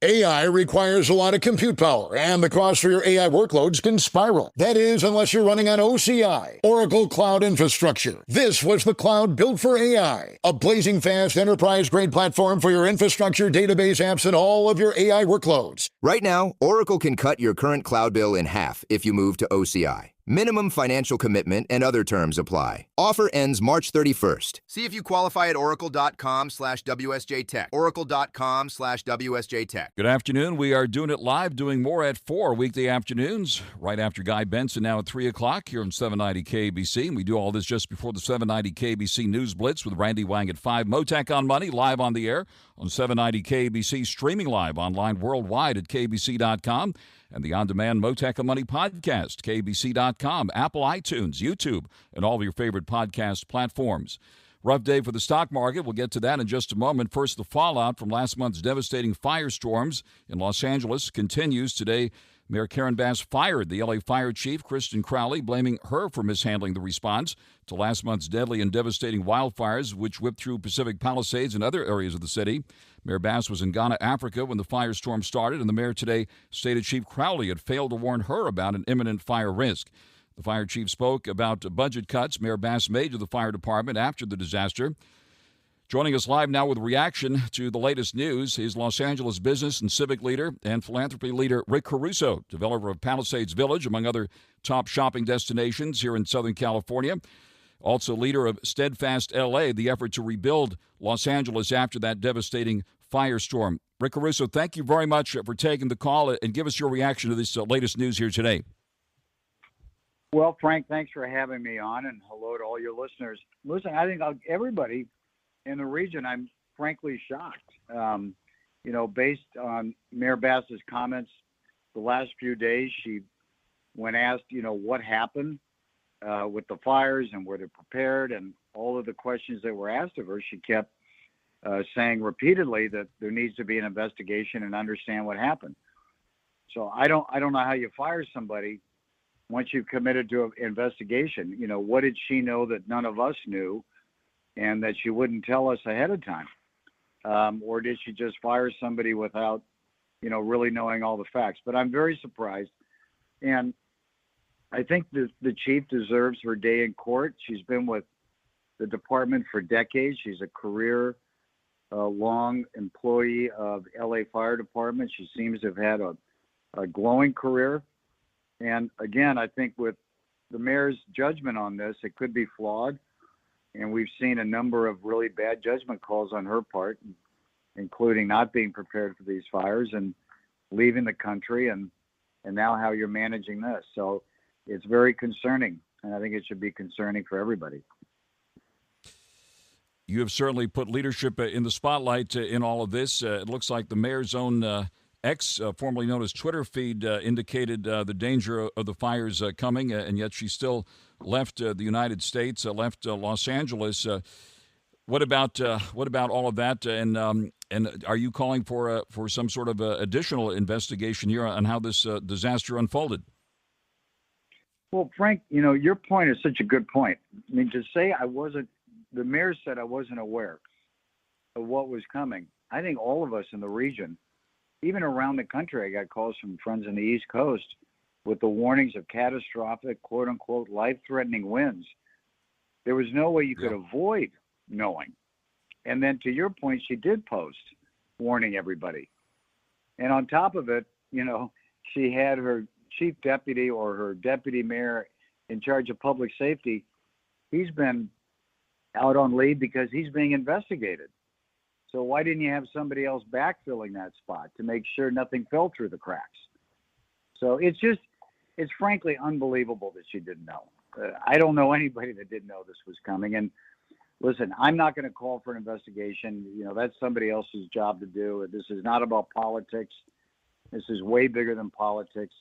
AI requires a lot of compute power, and the cost for your AI workloads can spiral. That is, unless you're running on OCI, Oracle Cloud Infrastructure. This was the cloud built for AI, a blazing fast, enterprise-grade platform for your infrastructure, database apps, and all of your AI workloads. Right now, Oracle can cut your current cloud bill in half if you move to OCI. Minimum financial commitment and other terms apply. Offer ends March 31st. See if you qualify at oracle.com/WSJTech. Oracle.com/WSJTech. Good afternoon. We are doing it live, doing more at 4 weekday afternoons, right after Guy Benson, now at 3 o'clock here on 790 KBC. And we do all this just before the 790 KBC News Blitz with Randy Wang at 5. Mottek On Money, live on the air on 790 KBC, streaming live online worldwide at KBC.com. And the on-demand Mottek On Money podcast, KBC.com, Apple, iTunes, YouTube, and all of your favorite podcast platforms. Rough day for the stock market. We'll get to that in just a moment. First, the fallout from last month's devastating firestorms in Los Angeles continues. Today, Mayor Karen Bass fired the L.A. Fire Chief, Kristen Crowley, blaming her for mishandling the response to last month's deadly and devastating wildfires, which whipped through Pacific Palisades and other areas of the city. Mayor Bass was in Ghana, Africa, when the firestorm started, and the mayor today stated Chief Crowley had failed to warn her about an imminent fire risk. The fire chief spoke about budget cuts Mayor Bass made to the fire department after the disaster. Joining us live now with a reaction to the latest news is Los Angeles business and civic leader and philanthropy leader Rick Caruso, developer of Palisades Village, among other top shopping destinations here in Southern California. Also leader of Steadfast LA, the effort to rebuild Los Angeles after that devastating firestorm. Rick Caruso, thank you very much for taking the call and give us your reaction to this latest news here today. Well, Frank, thanks for having me on, and hello to all your listeners. Listen, I think everybody in the region, I'm frankly shocked. Based on Mayor Bass's comments the last few days, when asked, what happened with the fires and were they prepared and all of the questions that were asked of her, she kept saying repeatedly that there needs to be an investigation and understand what happened. So I don't know how you fire somebody once you've committed to an investigation. What did she know that none of us knew and that she wouldn't tell us ahead of time? Or did she just fire somebody without, really knowing all the facts? But I'm very surprised. And I think the chief deserves her day in court. She's been with the department for decades. She's a career long employee of LA Fire Department. She seems to have had a glowing career. And again, I think with the mayor's judgment on this, it could be flawed. And we've seen a number of really bad judgment calls on her part, including not being prepared for these fires and leaving the country, and now how you're managing this. So it's very concerning, and I think it should be concerning for everybody. You have certainly put leadership in the spotlight in all of this. It looks like the mayor's own X, formerly known as Twitter feed, indicated the danger of the fires coming, and yet she still left the United States, left Los Angeles. What about all of that? And are you calling for some sort of additional investigation here on how this disaster unfolded? Well, Frank, your point is such a good point. I mean, to say the mayor said I wasn't aware of what was coming. I think all of us in the region, even around the country, I got calls from friends on the East Coast with the warnings of catastrophic, quote unquote, life-threatening winds. There was no way you could avoid knowing. And then to your point, she did post warning everybody. And on top of it, she had her chief deputy or her deputy mayor in charge of public safety. He's been out on leave because he's being investigated. So why didn't you have somebody else backfilling that spot to make sure nothing fell through the cracks? So it's frankly unbelievable that she didn't know. I don't know anybody that didn't know this was coming. And listen, I'm not going to call for an investigation. That's somebody else's job to do. This is not about politics. This is way bigger than politics.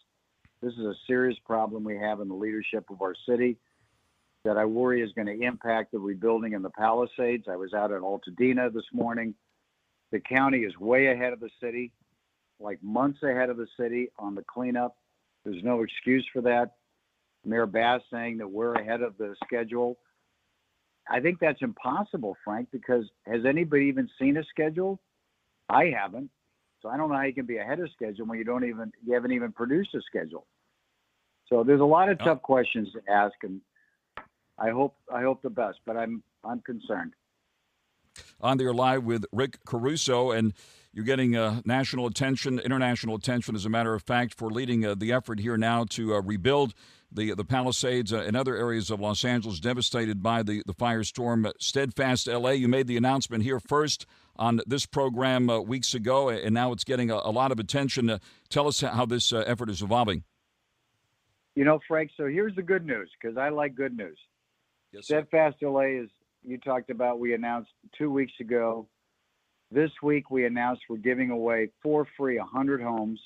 This is a serious problem we have in the leadership of our city that I worry is going to impact the rebuilding in the Palisades. I was out at Altadena this morning. The county is way ahead of the city, like months ahead of the city on the cleanup. There's no excuse for that. Mayor Bass saying that we're ahead of the schedule. I think that's impossible, Frank, because has anybody even seen a schedule? I haven't. So I don't know how you can be ahead of schedule when you haven't even produced a schedule. So there's a lot of tough questions to ask, and I hope the best, but I'm concerned. On there live with Rick Caruso, and you're getting national attention, international attention, as a matter of fact, for leading the effort here now to rebuild the Palisades and other areas of Los Angeles devastated by the firestorm. Steadfast LA, you made the announcement here first on this program weeks ago, and now it's getting a lot of attention. Tell us how this effort is evolving. You know, Frank, so here's the good news, because I like good news. Yes, Steadfast LA is, you talked about, we announced 2 weeks ago. This week we announced we're giving away for free 100 homes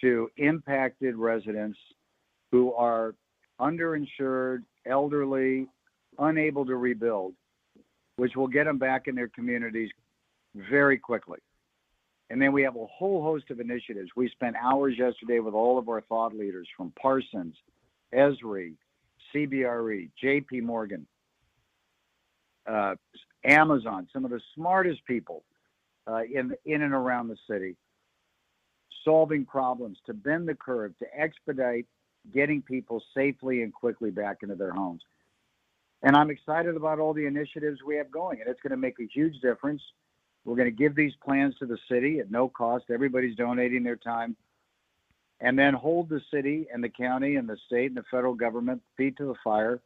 to impacted residents who are underinsured, elderly, unable to rebuild, which will get them back in their communities very quickly. And then we have a whole host of initiatives. We spent hours yesterday with all of our thought leaders from Parsons, Esri, CBRE, JP Morgan, Amazon, some of the smartest people in and around the city, solving problems to bend the curve, to expedite getting people safely and quickly back into their homes. And I'm excited about all the initiatives we have going, and it's going to make a huge difference. We're going to give these plans to the city at no cost. Everybody's donating their time. And then hold the city and the county and the state and the federal government feet to the fire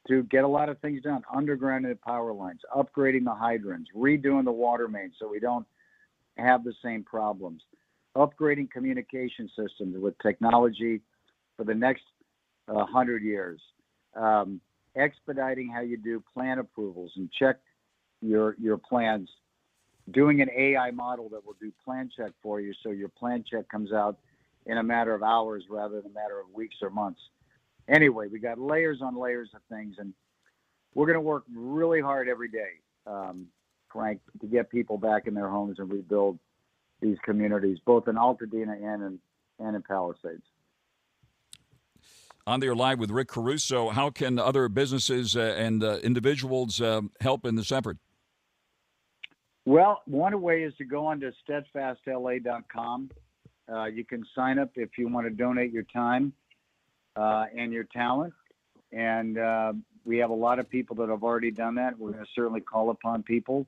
to get a lot of things done. Undergrounding the power lines, upgrading the hydrants, redoing the water mains so we don't have the same problems, upgrading communication systems with technology for the next 100 years, expediting how you do plan approvals and check your plans, doing an AI model that will do plan check for you so your plan check comes out in a matter of hours rather than a matter of weeks or months. Anyway, we got layers on layers of things, and we're going to work really hard every day, Frank, to get people back in their homes and rebuild these communities, both in Altadena and in Palisades. On there live with Rick Caruso, how can other businesses and individuals help in this effort? Well, one way is to go on to steadfastla.com. You can sign up if you want to donate your time and your talent. And we have a lot of people that have already done that. We're going to certainly call upon people.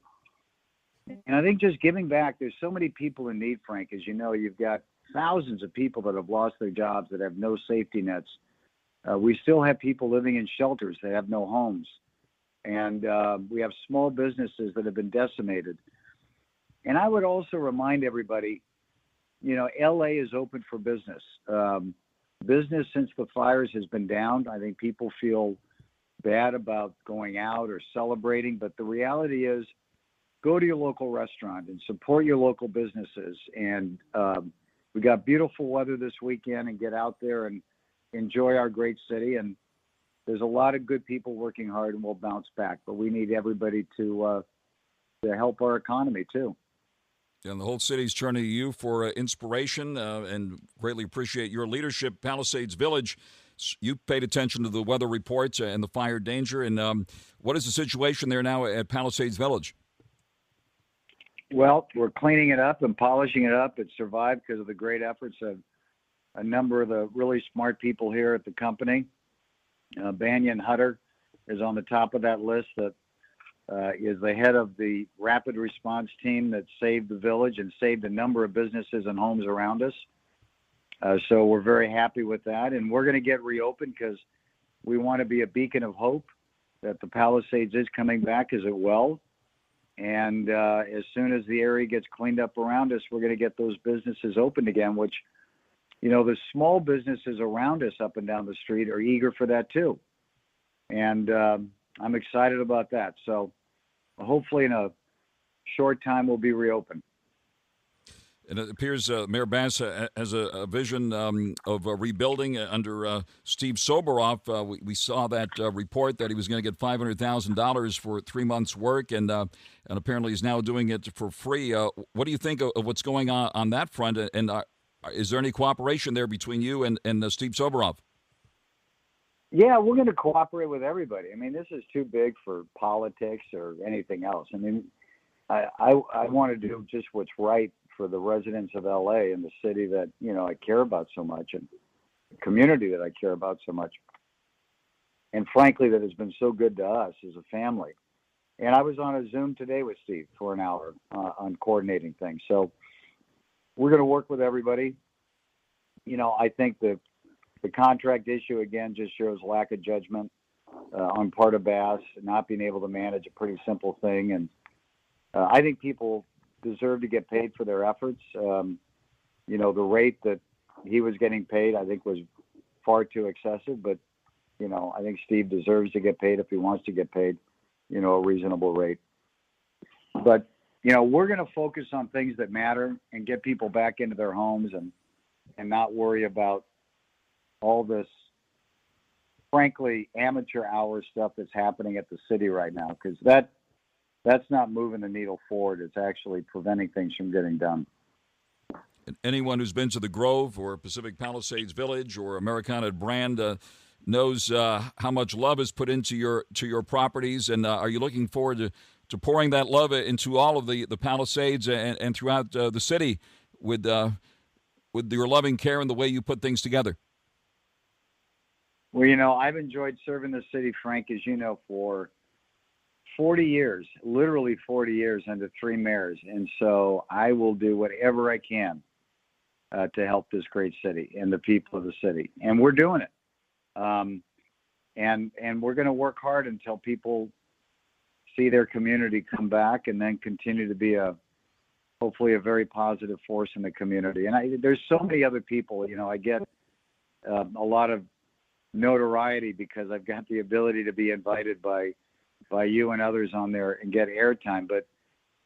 And I think just giving back, there's so many people in need, Frank. As you know, you've got thousands of people that have lost their jobs, that have no safety nets. We still have people living in shelters that have no homes. And we have small businesses that have been decimated. And I would also remind everybody, you know, LA is open for business. Business since the fires has been down. I think people feel bad about going out or celebrating, but the reality is go to your local restaurant and support your local businesses. And we got beautiful weather this weekend, and get out there and enjoy our great city. And there's a lot of good people working hard, and we'll bounce back. But we need everybody to help our economy too. And the whole city's turning to you for inspiration, and greatly appreciate your leadership. Palisades Village, you paid attention to the weather reports and the fire danger. And what is the situation there now at Palisades Village? Well, we're cleaning it up and polishing it up. It survived because of the great efforts of a number of the really smart people here at the company. Banyan Hutter is on the top of that list, that is the head of the rapid response team that saved the village and saved a number of businesses and homes around us. So we're very happy with that. And we're going to get reopened because we want to be a beacon of hope that the Palisades is coming back as it will. And as soon as the area gets cleaned up around us, we're going to get those businesses opened again, which, you know, the small businesses around us up and down the street are eager for that too. And I'm excited about that. So hopefully in a short time we'll be reopened. And it appears Mayor Bass has a vision of rebuilding under Steve Soboroff. We saw that report that he was going to get $500,000 for 3 months' work, and apparently he's now doing it for free. What do you think of what's going on that front? And is there any cooperation there between you and Steve Soboroff? Yeah, we're going to cooperate with everybody. I mean, this is too big for politics or anything else. I mean, I want to do just what's right for the residents of LA and the city that, I care about so much, and the community that I care about so much. And frankly, that has been so good to us as a family. And I was on a Zoom today with Steve for an hour on coordinating things. So we're going to work with everybody. I think the contract issue, again, just shows lack of judgment on part of Bass, not being able to manage a pretty simple thing. And I think people deserve to get paid for their efforts. The rate that he was getting paid, I think, was far too excessive. But, I think Steve deserves to get paid if he wants to get paid, a reasonable rate. But, we're going to focus on things that matter and get people back into their homes and not worry about all this, frankly, amateur hour stuff that's happening at the city right now, because that's not moving the needle forward. It's actually preventing things from getting done. Anyone who's been to the Grove or Pacific Palisades Village or Americana Brand knows how much love is put into your properties. And are you looking forward to pouring that love into all of the Palisades and throughout the city with your loving care and the way you put things together? Well, I've enjoyed serving the city, Frank, as you know, for 40 years, literally 40 years under 3 mayors. And so I will do whatever I can to help this great city and the people of the city. And we're doing it. And we're going to work hard until people see their community come back and then continue to be hopefully a very positive force in the community. And there's so many other people, I get a lot of notoriety because I've got the ability to be invited by you and others on there and get airtime, but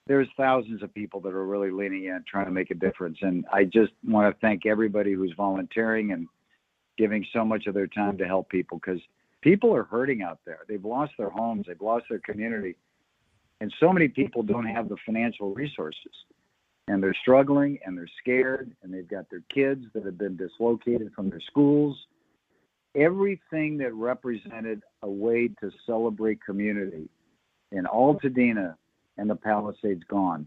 there's thousands of people that are really leaning in, trying to make a difference. And I just want to thank everybody who's volunteering and giving so much of their time to help people, because people are hurting out there. They've lost their homes. They've lost their community. And so many people don't have the financial resources, and they're struggling and they're scared, and they've got their kids that have been dislocated from their schools. Everything that represented a way to celebrate community in Altadena and the Palisades gone.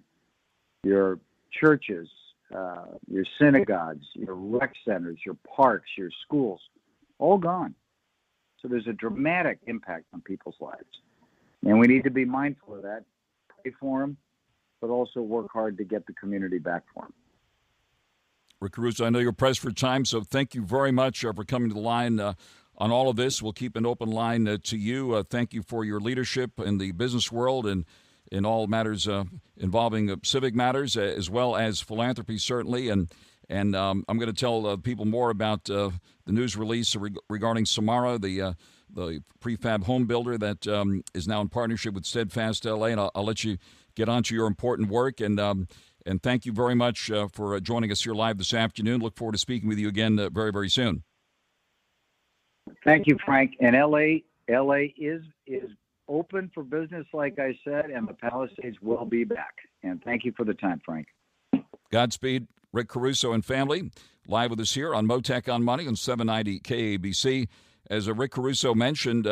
Your churches, your synagogues, your rec centers, your parks, your schools, all gone. So there's a dramatic impact on people's lives. And we need to be mindful of that, pray for them, but also work hard to get the community back for them. Rick Caruso, I know you're pressed for time, so thank you very much for coming to the line on all of this. We'll keep an open line to you. Thank you for your leadership in the business world and in all matters involving civic matters, as well as philanthropy, certainly. And I'm going to tell people more about the news release regarding Samara, the prefab home builder that is now in partnership with Steadfast LA. And I'll let you get on to your important work. And thank you very much for joining us here live this afternoon. Look forward to speaking with you again very, very soon. Thank you, Frank. And LA is open for business, like I said, and the Palisades will be back. And thank you for the time, Frank. Godspeed, Rick Caruso and family. Live with us here on Mottek On Money on 790 KABC. As Rick Caruso mentioned,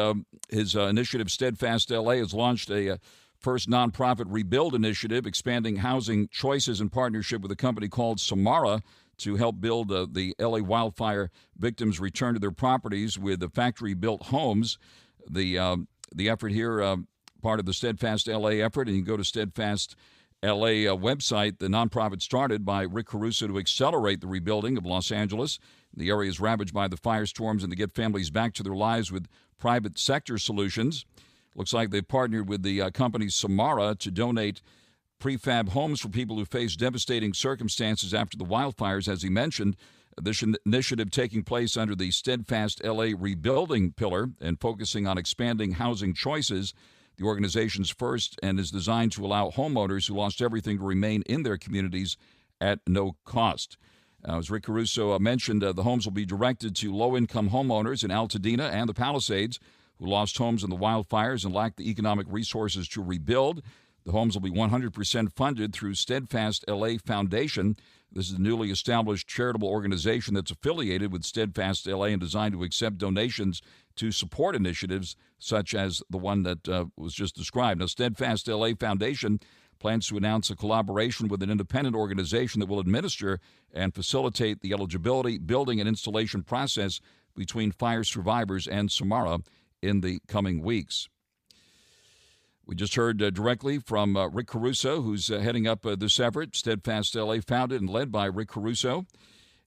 his initiative, Steadfast LA, has launched a first nonprofit rebuild initiative, expanding housing choices in partnership with a company called Samara to help build the LA wildfire victims return to their properties with the factory-built homes. The effort here, part of the Steadfast LA effort, and you can go to Steadfast LA website. The nonprofit started by Rick Caruso to accelerate the rebuilding of Los Angeles. The area is ravaged by the firestorms, and to get families back to their lives with private sector solutions. Looks like they've partnered with the company Samara to donate prefab homes for people who face devastating circumstances after the wildfires, as he mentioned. This initiative taking place under the Steadfast LA Rebuilding pillar and focusing on expanding housing choices. The organization's first, and is designed to allow homeowners who lost everything to remain in their communities at no cost. As Rick Caruso mentioned, the homes will be directed to low-income homeowners in Altadena and the Palisades who lost homes in the wildfires and lacked the economic resources to rebuild. The homes will be 100% funded through Steadfast LA Foundation. This is a newly established charitable organization that's affiliated with Steadfast LA and designed to accept donations to support initiatives such as the one that was just described. Now, Steadfast LA Foundation plans to announce a collaboration with an independent organization that will administer and facilitate the eligibility, building, and installation process between fire survivors and Samara in the coming weeks. We just heard directly from Rick Caruso, who's heading up this effort. Steadfast LA, founded and led by Rick Caruso.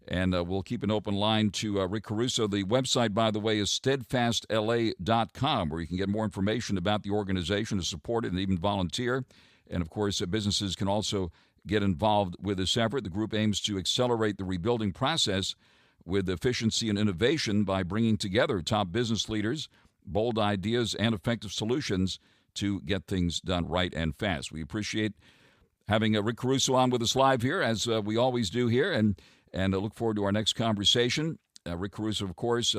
And we'll keep an open line to Rick Caruso. The website, by the way, is steadfastla.com, where you can get more information about the organization, to support it, and even volunteer. And, of course, businesses can also get involved with this effort. The group aims to accelerate the rebuilding process with efficiency and innovation by bringing together top business leaders, bold ideas, and effective solutions to get things done right and fast. We appreciate having Rick Caruso on with us live here, as we always do here, and I look forward to our next conversation. Rick Caruso, of course,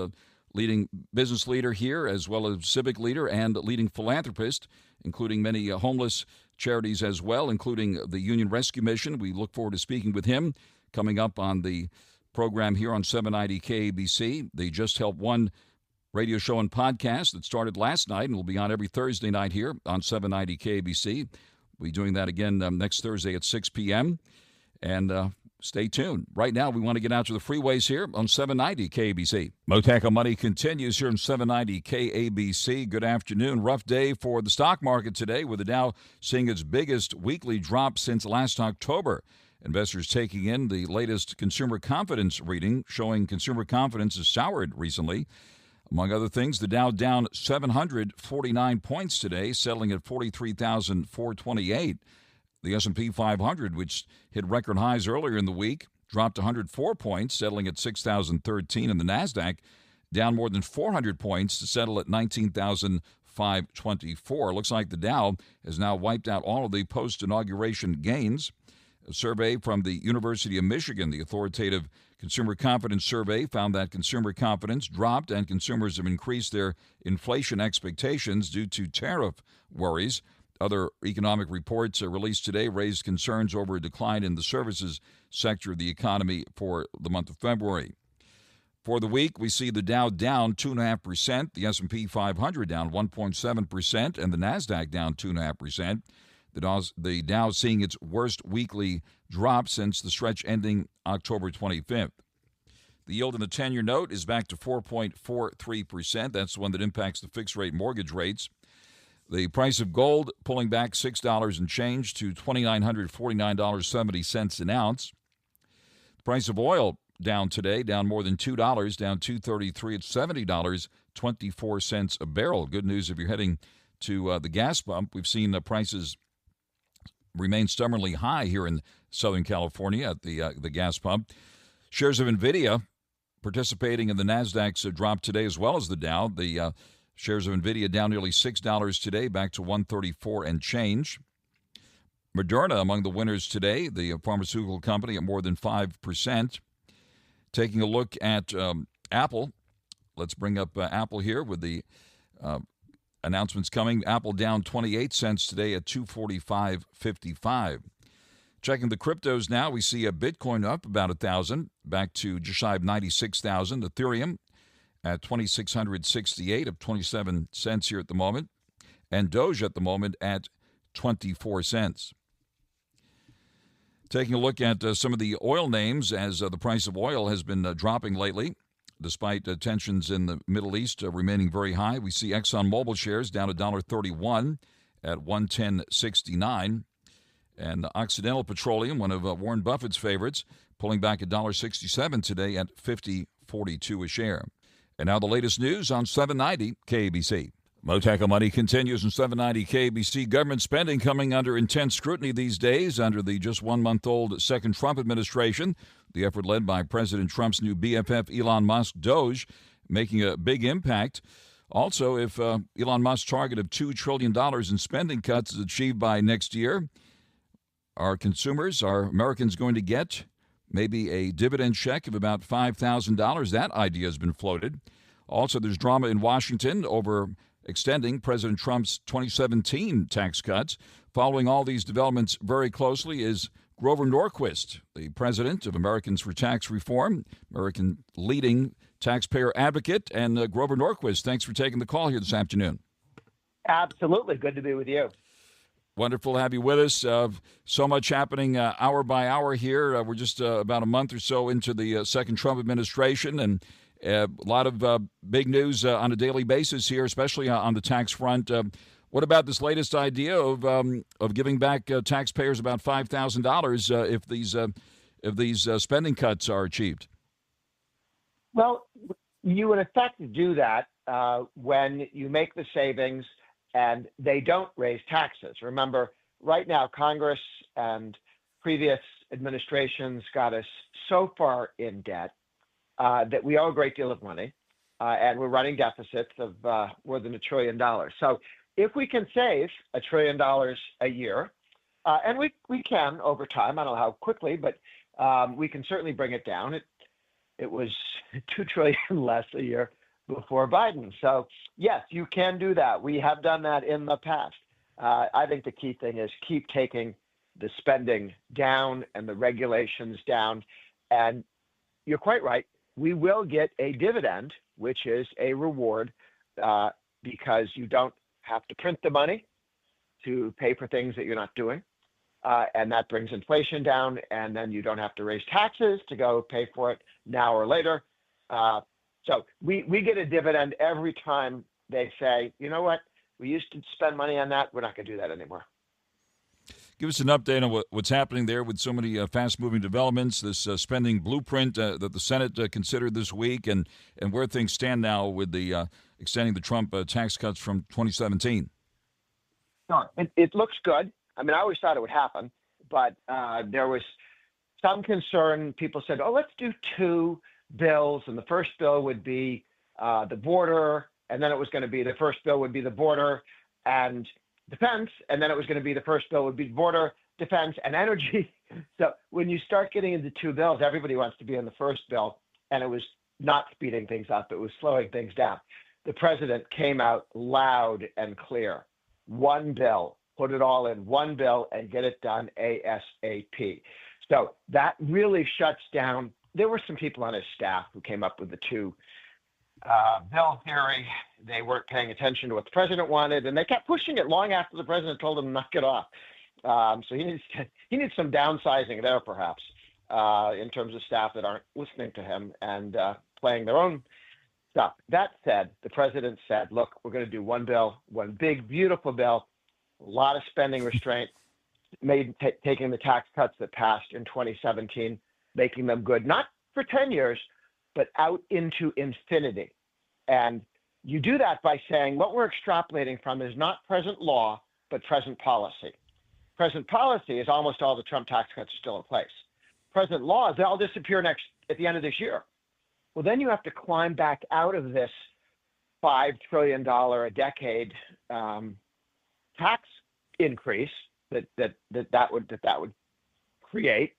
leading business leader here, as well as civic leader and leading philanthropist, including many homeless charities as well, including the Union Rescue Mission. We look forward to speaking with him coming up on the program here on 790 KABC. The Just Help One radio show and podcast that started last night and will be on every Thursday night here on 790 KABC. We'll be doing that again next Thursday at 6 p.m. And stay tuned. Right now, we want to get out to the freeways here on 790 KABC. Mottek On Money continues here on 790 KABC. Good afternoon. Rough day for the stock market today, with the Dow seeing its biggest weekly drop since last October. Investors taking in the latest consumer confidence reading, showing consumer confidence has soured recently. Among other things, the Dow down 749 points today, settling at 43,428. The S&P 500, which hit record highs earlier in the week, dropped 104 points, settling at 6,013. And the NASDAQ down more than 400 points to settle at 19,524. Looks like the Dow has now wiped out all of the post-inauguration gains. A survey from the University of Michigan, the authoritative Consumer Confidence Survey, found that consumer confidence dropped and consumers have increased their inflation expectations due to tariff worries. Other economic reports released today raised concerns over a decline in the services sector of the economy for the month of February. For the week, we see the Dow down 2.5%, the S&P 500 down 1.7%, and the NASDAQ down 2.5%. The Dow seeing its worst weekly drop since the stretch ending October 25th. The yield in the 10-year note is back to 4.43%. That's the one that impacts the fixed-rate mortgage rates. The price of gold pulling back $6 and change to $2,949.70 an ounce. The price of oil down today, down more than $2, down $2.33 at $70.24 a barrel. Good news if you're heading to the gas pump. We've seen prices remain stubbornly high here in Southern California at the gas pump. Shares of NVIDIA participating in the NASDAQ's drop today, as well as the Dow. The shares of NVIDIA down nearly $6 today, back to $134 and change. Moderna among the winners today, the pharmaceutical company, at more than 5%. Taking a look at Apple, let's bring up Apple here with the announcements coming. Apple down 28 cents today at $245.55. Checking the cryptos now, we see a Bitcoin up about 1,000, back to just shy of 96,000. Ethereum at 2,668, up 27 cents here at the moment. And Doge at the moment at 24 cents. Taking a look at some of the oil names, as the price of oil has been dropping lately. Despite tensions in the Middle East remaining very high, we see ExxonMobil shares down $1.31 at $110.69. And Occidental Petroleum, one of Warren Buffett's favorites, pulling back $1.67 today at $50.42 a share. And now the latest news on 790 KABC. Mottek On Money continues on 790 KABC. Government spending coming under intense scrutiny these days under the just 1-month-old second Trump administration. The effort led by President Trump's new BFF, Elon Musk, Doge, making a big impact. Also, if Elon Musk's target of $2 trillion in spending cuts is achieved by next year, are Americans going to get maybe a dividend check of about $5,000? That idea has been floated. Also, there's drama in Washington over extending President Trump's 2017 tax cuts. Following all these developments very closely is Grover Norquist, the president of Americans for Tax Reform, American leading taxpayer advocate. And Grover Norquist, thanks for taking the call here this afternoon. Absolutely. Good to be with you. Wonderful to have you with us. So much happening hour by hour here. We're just about a month or so into the second Trump administration, and a lot of big news on a daily basis here, especially on the tax front. What about this latest idea of giving back taxpayers about $5,000 if these spending cuts are achieved? Well, you in effect do that when you make the savings and they don't raise taxes. Remember, right now, Congress and previous administrations got us so far in debt that we owe a great deal of money, and we're running deficits of more than $1 trillion. So if we can save $1 trillion a year, and we can over time, I don't know how quickly, but we can certainly bring it down. It was $2 trillion less a year before Biden. So yes, you can do that. We have done that in the past. I think the key thing is keep taking the spending down and the regulations down. And you're quite right. We will get a dividend, which is a reward because you don't have to print the money to pay for things that you're not doing. And that brings inflation down, and then you don't have to raise taxes to go pay for it now or later. So we get a dividend every time they say, you know what, we used to spend money on that. We're not going to do that anymore. Give us an update on what's happening there with so many fast-moving developments, this spending blueprint that the Senate considered this week, and where things stand now with the extending the Trump tax cuts from 2017. No, it looks good. I mean, I always thought it would happen, but there was some concern. People said, oh, let's do two bills, and the first bill would be the border, and then it was going to be the first bill would be the border and defense, and then it was going to be the first bill would be border, defense, and energy. So when you start getting into two bills, everybody wants to be in the first bill, and it was not speeding things up. It was slowing things down. The president came out loud and clear. One bill, put it all in one bill and get it done ASAP. So that really shuts down. There were some people on his staff who came up with the two bill theory. They weren't paying attention to what the president wanted, and they kept pushing it long after the president told them to knock it off. So he needs some downsizing there, perhaps, in terms of staff that aren't listening to him and playing their own stuff. That said, the president said, look, we're going to do one bill, one big, beautiful bill, a lot of spending restraint, taking the tax cuts that passed in 2017, making them good, not for 10 years, but out into infinity. And you do that by saying what we're extrapolating from is not present law, but present policy. Present policy is almost all the Trump tax cuts are still in place. Present laws, they all disappear at the end of this year. Well, then you have to climb back out of this $5 trillion a decade tax increase that would create.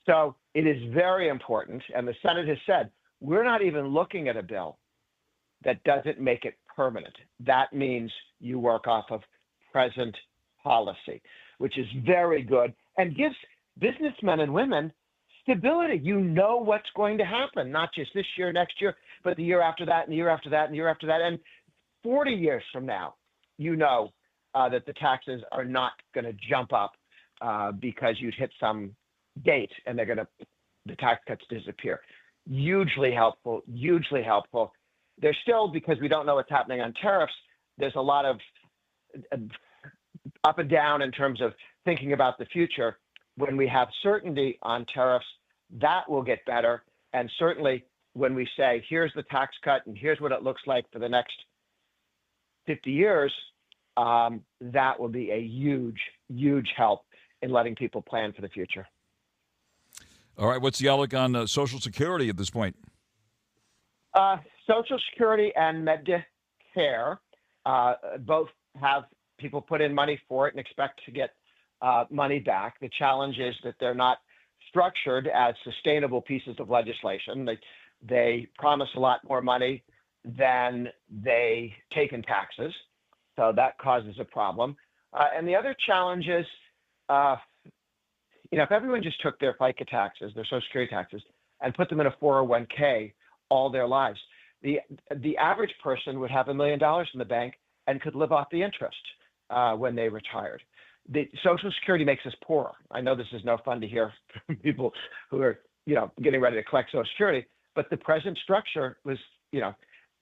So it is very important, and the Senate has said, we're not even looking at a bill that doesn't make it permanent. That means you work off of present policy, which is very good and gives businessmen and women stability. You know what's going to happen, not just this year, next year, but the year after that, and the year after that, and the year after that. And 40 years from now, you know that the taxes are not going to jump up because you'd hit some date and the tax cuts disappear. Hugely helpful, hugely helpful. There's still, because we don't know what's happening on tariffs, there's a lot of up and down in terms of thinking about the future. When we have certainty on tariffs, that will get better. And certainly when we say, here's the tax cut and here's what it looks like for the next 50 years, that will be a huge, huge help in letting people plan for the future. All right. What's the outlook on Social Security at this point? Social Security and Medicare both have people put in money for it and expect to get money back. The challenge is that they're not structured as sustainable pieces of legislation. They promise a lot more money than they take in taxes. So that causes a problem. And the other challenge is, if everyone just took their FICA taxes, their Social Security taxes, and put them in a 401k all their lives, the average person would have $1 million in the bank and could live off the interest when they retired. the Social Security makes us poorer. I know this is no fun to hear from people who are, getting ready to collect Social Security, but the present structure was,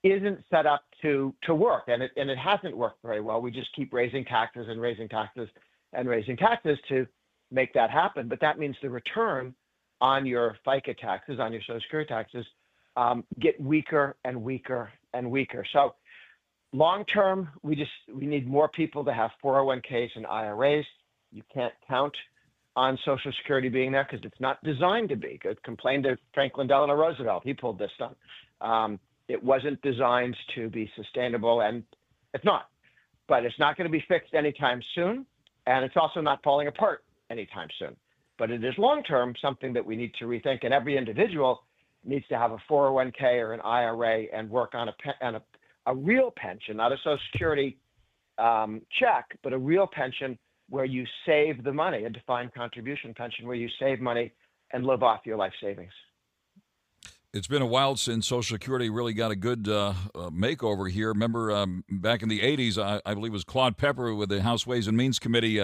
isn't set up to work, and it hasn't worked very well. We just keep raising taxes and raising taxes and raising taxes to make that happen. But that means the return on your FICA taxes, on your Social Security taxes, get weaker and weaker and weaker. So long term, we need more people to have 401ks and IRAs. You can't count on Social Security being there because it's not designed to be. Complain to Franklin Delano Roosevelt. He pulled this stuff. It wasn't designed to be sustainable, and it's not. But it's not going to be fixed anytime soon, and it's also not falling apart anytime soon. But it is long-term something that we need to rethink, and every individual needs to have a 401k or an IRA and work on a real pension, not a Social Security check, but a real pension where you save the money, a defined contribution pension where you save money and live off your life savings. It's been a while since Social Security really got a good makeover here. Remember back in the 80s, I believe it was Claude Pepper with the House Ways and Means Committee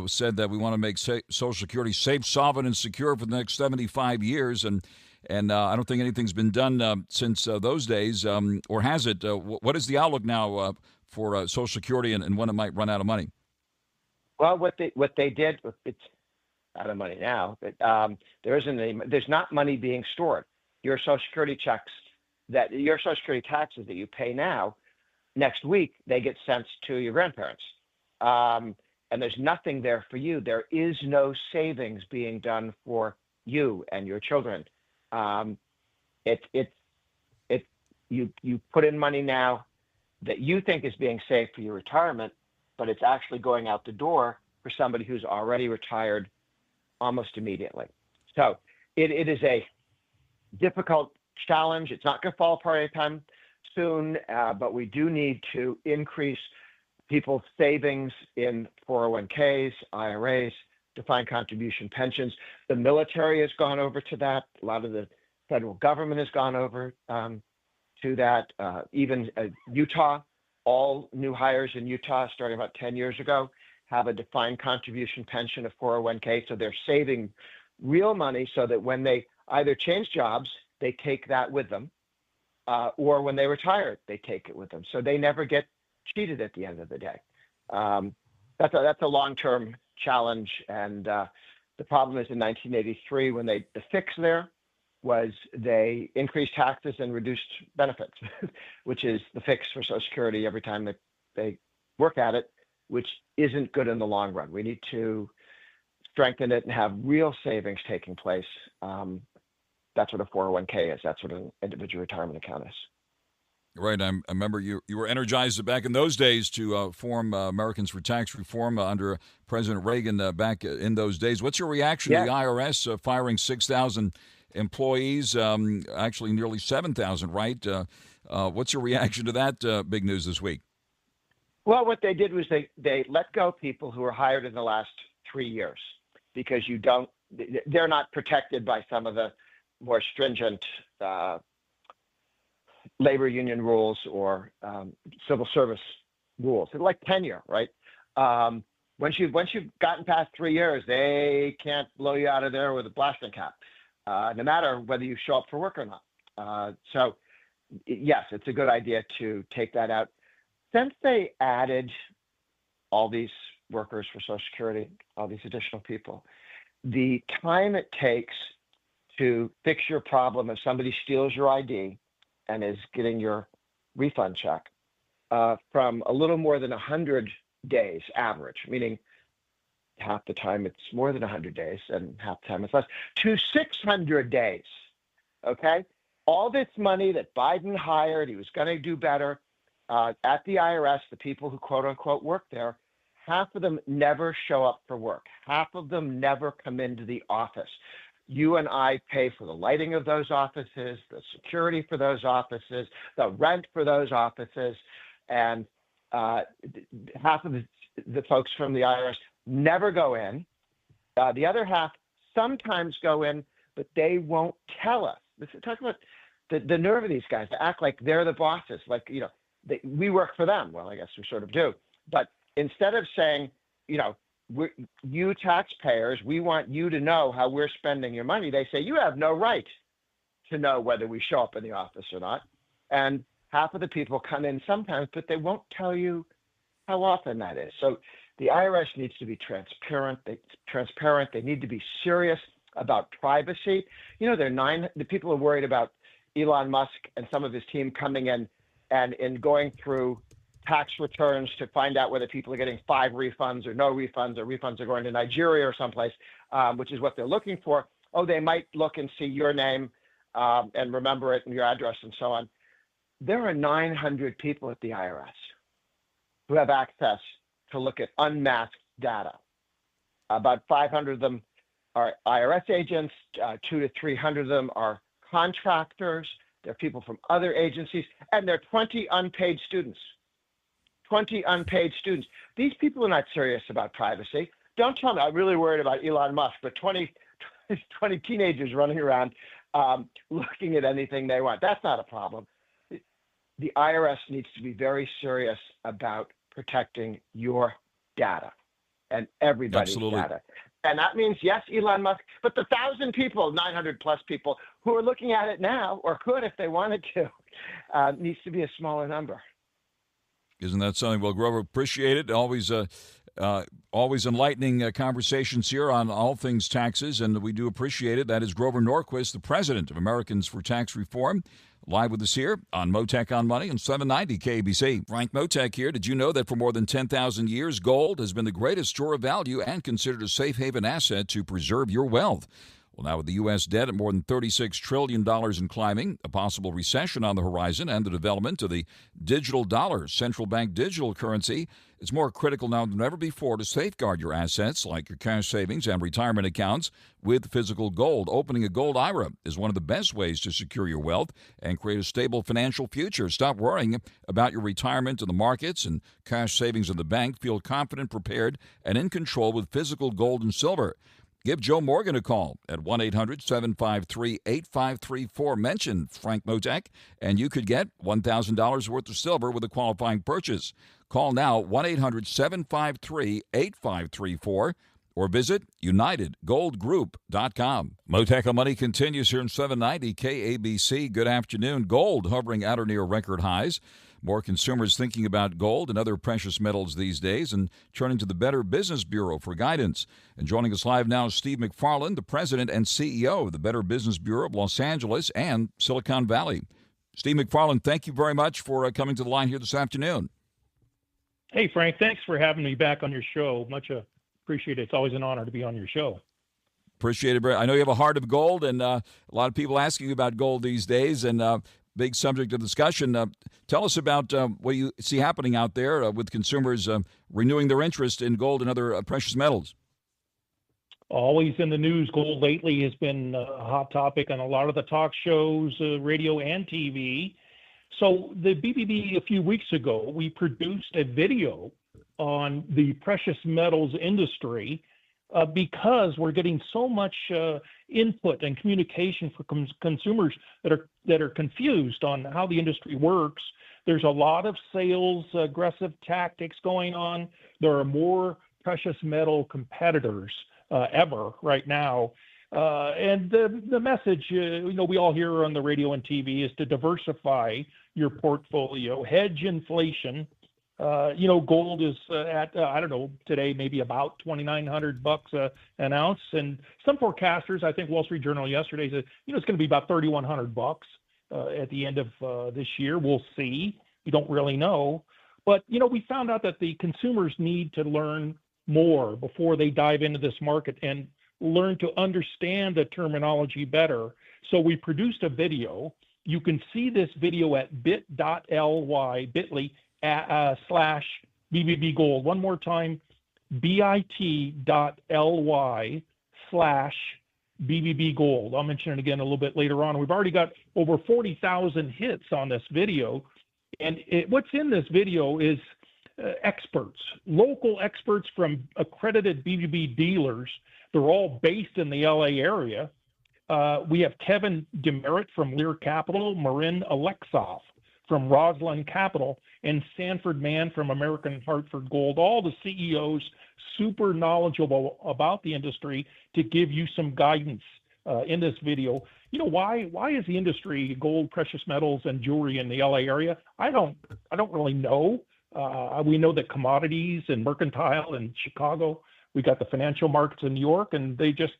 said that we want to make Social Security safe, sovereign, and secure for the next 75 years. And I don't think anything's been done since those days, or has it? What is the outlook now for Social Security and when it might run out of money? Well, what they did, it's out of money now, but there's not money being stored. Your Social Security checks, your Social Security taxes that you pay now, next week they get sent to your grandparents, and there's nothing there for you. There is no savings being done for you and your children. You put in money now that you think is being saved for your retirement, but it's actually going out the door for somebody who's already retired almost immediately. So it is a difficult challenge. It's not going to fall apart anytime soon, but we do need to increase people's savings in 401ks, IRAs, defined contribution pensions. The military has gone over to that. A lot of the federal government has gone over to that. Even Utah, all new hires in Utah starting about 10 years ago have a defined contribution pension of 401k. So they're saving real money so that when they either change jobs, they take that with them, or when they retire, they take it with them. So they never get cheated at the end of the day. That's a long-term challenge. And the problem is in 1983, when the fix there was they increased taxes and reduced benefits, which is the fix for Social Security every time they work at it, which isn't good in the long run. We need to strengthen it and have real savings taking place. That's what a 401k is. That's what an individual retirement account is. Right. I remember you were energized back in those days to form Americans for Tax Reform under President Reagan back in those days. What's your reaction to the IRS firing 6,000 employees, actually nearly 7,000, right? What's your reaction to that big news this week? Well, what they did was they let go people who were hired in the last 3 years because they're not protected by some of the more stringent labor union rules or civil service rules. It's like tenure, right? Once you've gotten past 3 years, they can't blow you out of there with a blasting cap, no matter whether you show up for work or not. So, yes, it's a good idea to take that out. Since they added all these workers for Social Security, all these additional people, the time it takes to fix your problem if somebody steals your ID and is getting your refund check from a little more than 100 days average, meaning half the time it's more than 100 days and half the time it's less, to 600 days, okay? All this money that Biden hired, he was going to do better at the IRS, the people who quote unquote work there, half of them never show up for work. Half of them never come into the office. You and I pay for the lighting of those offices, the security for those offices, the rent for those offices, and half of the folks from the IRS never go in. The other half sometimes go in, but they won't tell us. Talk about the nerve of these guys to act like they're the bosses, like, we work for them. Well, I guess we sort of do. But instead of saying, you taxpayers, we want you to know how we're spending your money. They say, you have no right to know whether we show up in the office or not. And half of the people come in sometimes, but they won't tell you how often that is. So the IRS needs to be transparent. They need to be serious about privacy. The people are worried about Elon Musk and some of his team coming in and in going through tax returns to find out whether people are getting 5 refunds or no refunds, or refunds are going to Nigeria or someplace, which is what they're looking for. Oh, they might look and see your name and remember it and your address and so on. There are 900 people at the IRS who have access to look at unmasked data. About 500 of them are IRS agents, 200 to 300 of them are contractors. They're people from other agencies, and they're 20 unpaid students. 20 unpaid students. These people are not serious about privacy. Don't tell me I'm really worried about Elon Musk, but 20 teenagers running around looking at anything they want. That's not a problem. The IRS needs to be very serious about protecting your data and everybody's data. And that means, yes, Elon Musk, but the 1,000 people, 900 plus people who are looking at it now, or could if they wanted to, needs to be a smaller number. Isn't that something? Well, Grover, appreciate it. Always enlightening conversations here on all things taxes, and we do appreciate it. That is Grover Norquist, the president of Americans for Tax Reform, live with us here on Mottek On Money and 790 KBC. Frank Mottek here. Did you know that for more than 10,000 years, gold has been the greatest store of value and considered a safe haven asset to preserve your wealth? Well, now with the U.S. debt at more than $36 trillion and climbing, a possible recession on the horizon, and the development of the digital dollar, central bank digital currency, it's more critical now than ever before to safeguard your assets like your cash savings and retirement accounts with physical gold. Opening a gold IRA is one of the best ways to secure your wealth and create a stable financial future. Stop worrying about your retirement in the markets and cash savings in the bank. Feel confident, prepared, and in control with physical gold and silver. Give Joe Morgan a call at 1-800-753-8534. Mention Frank Mottek, and you could get $1,000 worth of silver with a qualifying purchase. Call now, 1-800-753-8534, or visit UnitedGoldGroup.com. Mottek On Money continues here in 790 KABC. Good afternoon. Gold hovering at or near record highs. More consumers thinking about gold and other precious metals these days and turning to the Better Business Bureau for guidance. And joining us live now is Steve McFarland, the president and CEO of the Better Business Bureau of Los Angeles and Silicon Valley. Steve McFarland, thank you very much for coming to the line here this afternoon. Hey, Frank, thanks for having me back on your show. Much appreciated. It's always an honor to be on your show. Appreciate it. I know you have a heart of gold, and a lot of people asking you about gold these days, and big subject of discussion. Tell us about what you see happening out there with consumers renewing their interest in gold and other precious metals. Always in the news. Gold lately has been a hot topic on a lot of the talk shows, radio and TV. So the BBB a few weeks ago, we produced a video on the precious metals industry because we're getting so much input and communication from consumers that are confused on how the industry works. There's a lot of sales aggressive tactics going on. There are more precious metal competitors ever right now. And the message, we all hear on the radio and TV is to diversify your portfolio, hedge inflation. Gold is at, today maybe about $2,900 an ounce. And some forecasters, I think Wall Street Journal yesterday said, it's going to be about $3,100 at the end of this year. We'll see. We don't really know. But, we found out that the consumers need to learn more before they dive into this market and learn to understand the terminology better. So we produced a video. You can see this video at bit.ly, bit.ly, /BBB Gold. One more time, bit.ly/BBB Gold. I'll mention it again a little bit later on. We've already got over 40,000 hits on this video. And what's in this video is experts, local experts from accredited BBB dealers. They're all based in the LA area. We have Kevin Demerit from Lear Capital, Marin Alexoff from Rosalind Capital and Sanford Mann from American Hartford Gold, all the CEOs super knowledgeable about the industry to give you some guidance in this video. You know, why is the industry, gold, precious metals, and jewelry in the LA area? I don't really know. We know that commodities and mercantile in Chicago, we got the financial markets in New York, and they just,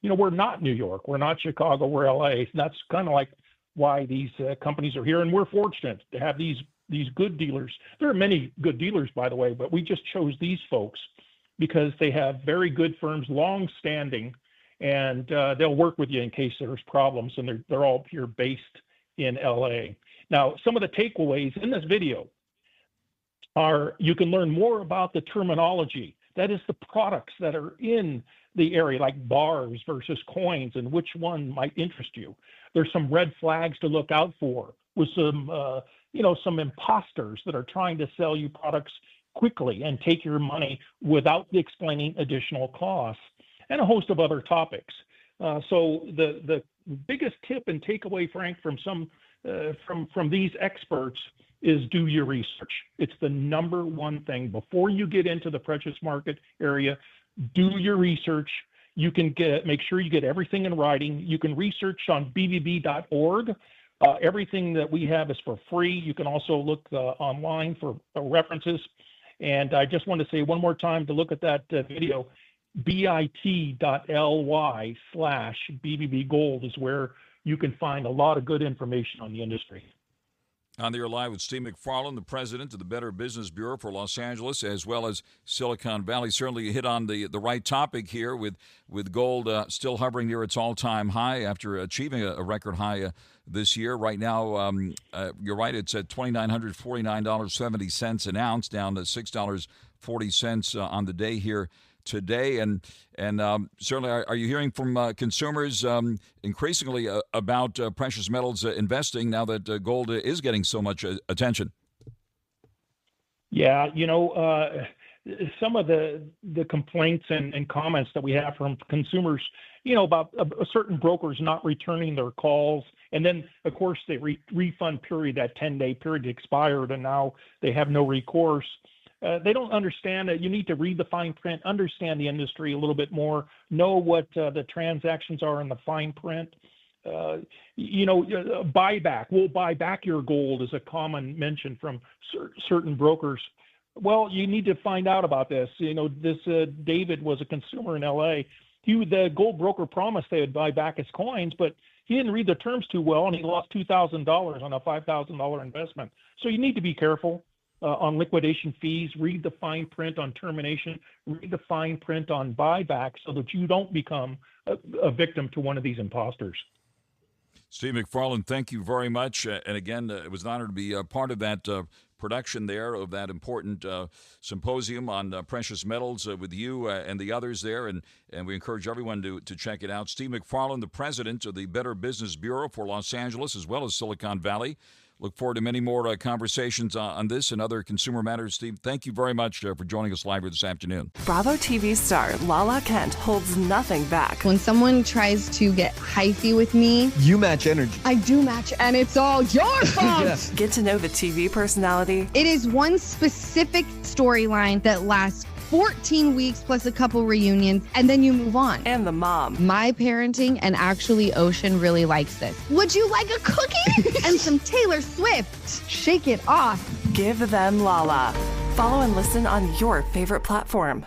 you know, we're not New York, we're not Chicago, we're LA. And that's kind of like why these companies are here, and we're fortunate to have these good dealers. There are many good dealers, by the way, but we just chose these folks because they have very good firms, long-standing, and they'll work with you in case there's problems, and they're all here based in LA. Now, some of the takeaways in this video are you can learn more about the terminology. That is the products that are in the area, like bars versus coins, and which one might interest you. There's some red flags to look out for with some, some imposters that are trying to sell you products quickly and take your money without explaining additional costs, and a host of other topics. So the biggest tip and takeaway, Frank, from these experts is do your research. It's the number one thing. Before you get into the precious market area, do your research. You can make sure you get everything in writing. You can research on bbb.org. Everything that we have is for free. You can also look online for references. And I just want to say one more time to look at that video, bit.ly/BBB Gold is where you can find a lot of good information on the industry. On the air live with Steve McFarland, the president of the Better Business Bureau for Los Angeles, as well as Silicon Valley. Certainly you hit on the right topic here with gold still hovering near its all-time high after achieving a record high this year. Right now, you're right, it's at $2,949.70 an ounce, down to $6.40 on the day here today. And certainly, are you hearing from consumers increasingly about precious metals investing now that gold is getting so much attention? Yeah, some of the complaints and comments that we have from consumers, about certain brokers not returning their calls. And then, of course, the refund period, that 10-day period expired, and now they have no recourse. They don't understand that you need to read the fine print, understand the industry a little bit more, know what the transactions are in the fine print. Buyback. We'll buy back your gold is a common mention from certain brokers. Well, you need to find out about this. David was a consumer in LA. The gold broker promised they would buy back his coins, but he didn't read the terms too well, and he lost $2,000 on a $5,000 investment. So you need to be careful. On liquidation fees, read the fine print on termination, read the fine print on buyback so that you don't become a victim to one of these imposters. Steve McFarland, thank you very much. And again, it was an honor to be part of that production there of that important symposium on precious metals with you and the others there. And we encourage everyone to check it out. Steve McFarland, the president of the Better Business Bureau for Los Angeles as well as Silicon Valley. Look forward to many more conversations on this and other consumer matters. Steve, thank you very much for joining us live here this afternoon. Bravo TV star Lala Kent holds nothing back. When someone tries to get hyphy with me, you match energy. I do match, and it's all your fault. Yes. Get to know the TV personality. It is one specific storyline that lasts 14 weeks plus a couple reunions, and then you move on. And the mom. My parenting, and actually Ocean really likes this. Would you like a cookie? And some Taylor Swift. Shake it off. Give them Lala. Follow and listen on your favorite platform.